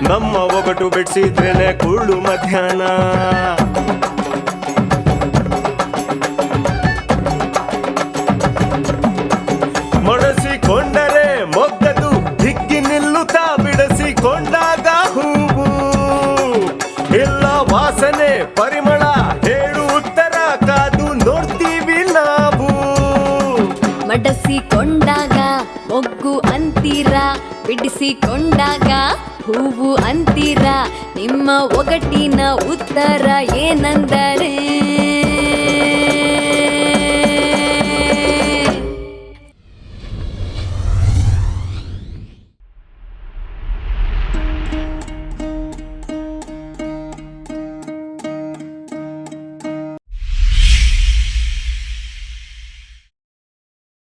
ನಮ್ಮ ಒಗಟು ಬಿಡಿಸಿದ್ರೇನೆ ಕುಳ್ಳು ಮಧ್ಯಾಹ್ನ. ಮಡಸಿಕೊಂಡರೆ ಮೊಗ್ಗದು ಹಿಗ್ಗಿ ನಿಲ್ಲುತ್ತಾ ಬಿಡಿಸಿಕೊಂಡಾಗ ಹೂವು ಇಲ್ಲ ವಾಸನೆ ಪರಿಮಳ ಹೇಳು ಉತ್ತರ ಕಾದು ನೋಡ್ತೀವಿ ನಾವು. ಮಡಸಿಕೊಂಡಾಗ ಮೊಗ್ಗು ಅಂತೀರ, ಬಿಡಿಸಿಕೊಂಡಾಗ ಹೂವು ಅಂತೀರ, ನಿಮ್ಮ ಒಗಟಿನ ಉತ್ತರ ಏನೆಂದರೆ